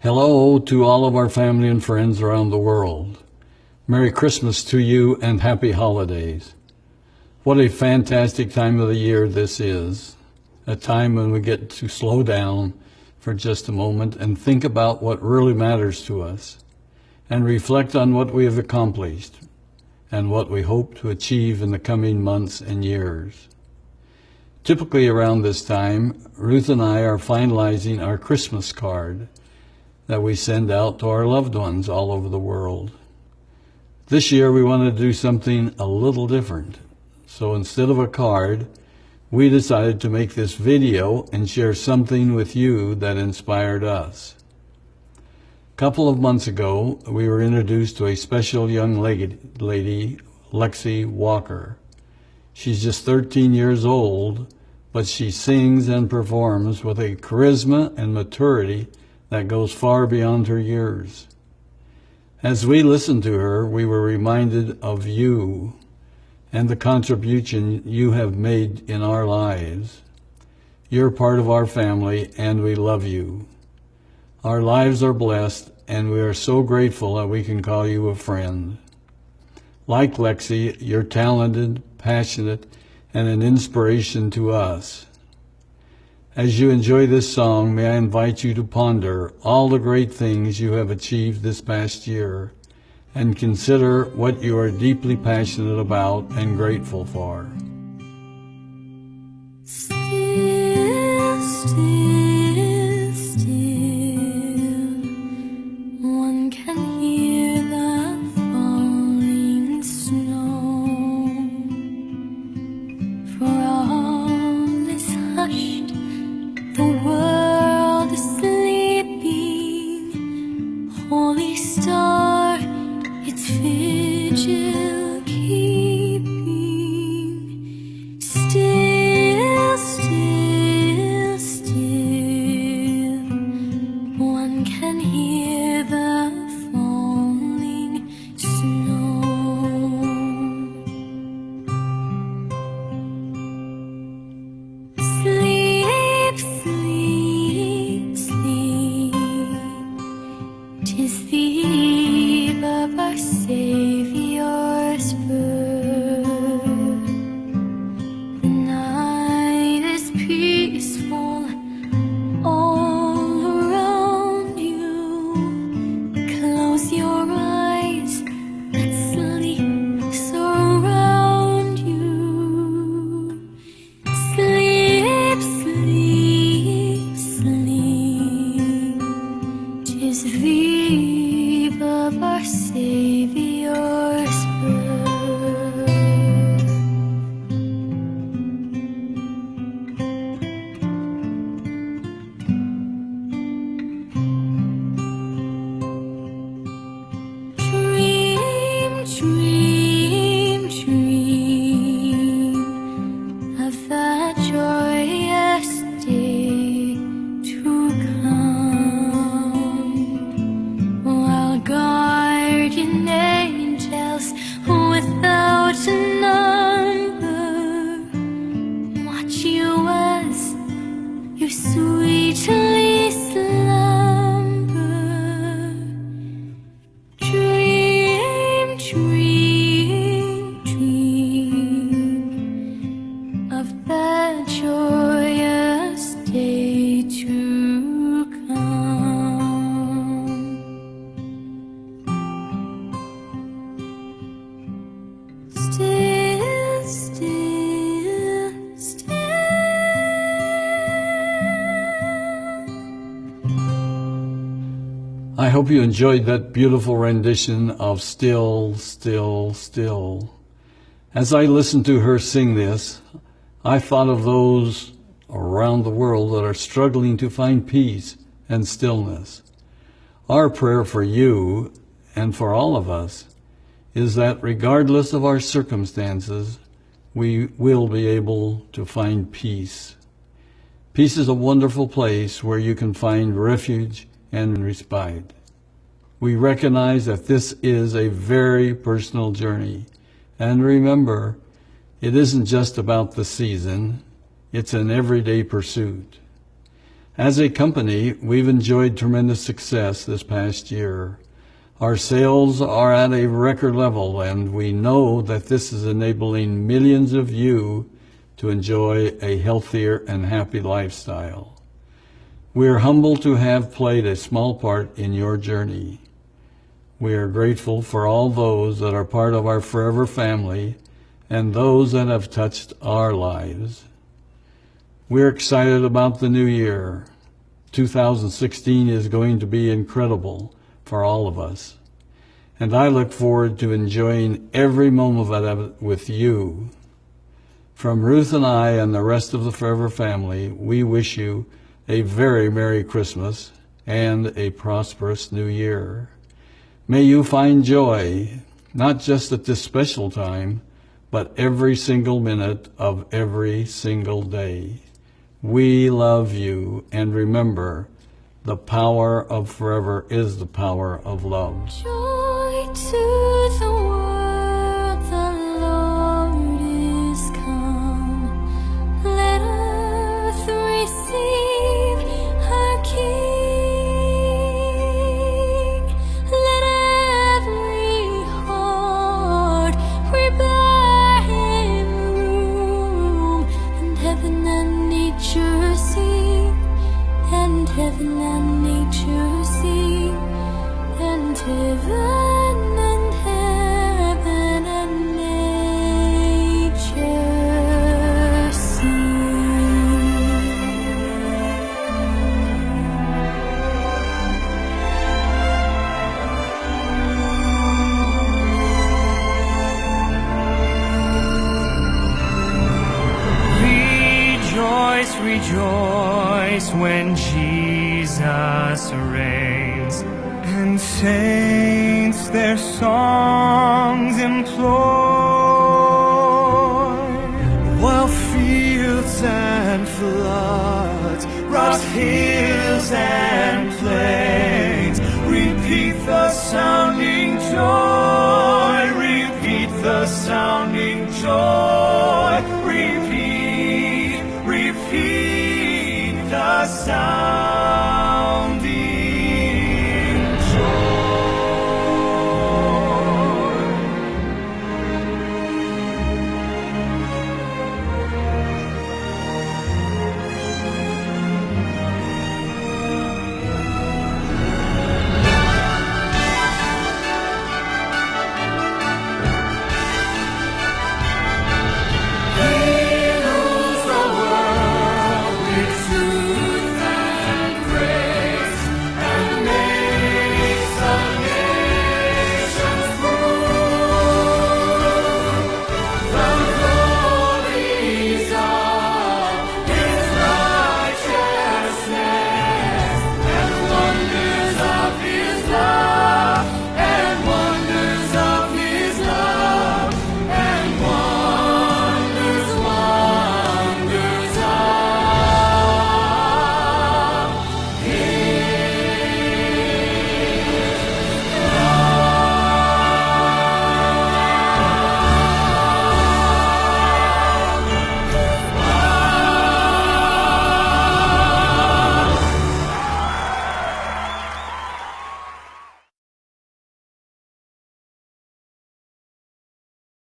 Hello to all of our family and friends around the world. Merry Christmas to you and happy holidays. What a fantastic time of the year this is, a time when we get to slow down for just a moment and think about what really matters to us and reflect on what we have accomplished and what we hope to achieve in the coming months and years. Typically around this time, Ruth and I are finalizing our Christmas card that we send out to our loved ones all over the world. This year we wanted to do something a little different. So instead of a card, we decided to make this video and share something with you that inspired us. A couple of months ago, we were introduced to a special young lady, Lexi Walker. She's just 13 years old, but she sings and performs with a charisma and maturity that goes far beyond her years. As we listened to her, we were reminded of you and the contribution you have made in our lives. You're part of our family, and we love you. Our lives are blessed, and we are so grateful that we can call you a friend. Like Lexi, you're talented, passionate, and an inspiration to us. As you enjoy this song, may I invite you to ponder all the great things you have achieved this past year and consider what you are deeply passionate about and grateful for. Still, still, still, one can hear the falling snow. For all is hushed, the world is sleeping. Holy star, its vigil keeping. Still, still, still, one can hear the falling snow. Sleep, sleep, sleep, 'tis the eve of our Savior's birth. The night is peaceful all around you. Close your eyes, let sleep surround you. Sleep, sleep, sleep, 'tis the eve of our Savior's birth. Dream, dream, dream of that joyous day to come, while guardian angels without number watch you as you sweetly slumber. Dream, dream, dream of that joyous day to come. Still, still, still. I hope you enjoyed that beautiful rendition of Still, Still, Still. As I listened to her sing this, I thought of those around the world that are struggling to find peace and stillness. Our prayer for you and for all of us is that regardless of our circumstances, we will be able to find peace. Peace is a wonderful place where you can find refuge and respite. We recognize that this is a very personal journey. And remember, it isn't just about the season, it's an everyday pursuit. As a company, we've enjoyed tremendous success this past year. Our sales are at a record level, and we know that this is enabling millions of you to enjoy a healthier and happy lifestyle. We are humbled to have played a small part in your journey. We are grateful for all those that are part of our forever family and those that have touched our lives. We're excited about the new year. 2016 is going to be incredible for all of us, and I look forward to enjoying every moment of it with you. From Ruth and I and the rest of the Forever family, we wish you a very Merry Christmas and a prosperous New Year. May you find joy, not just at this special time, but every single minute of every single day. We love you, and remember, the power of forever is the power of love. Joy to the world, the Lord is come. Let earth receive her King. Let every heart prepare him room, and heaven and nature sing, and heaven and nature sing, and heaven and heaven and nature sing. Rejoice, rejoice when Jesus reigns, and saints their songs employ, while fields and floods rise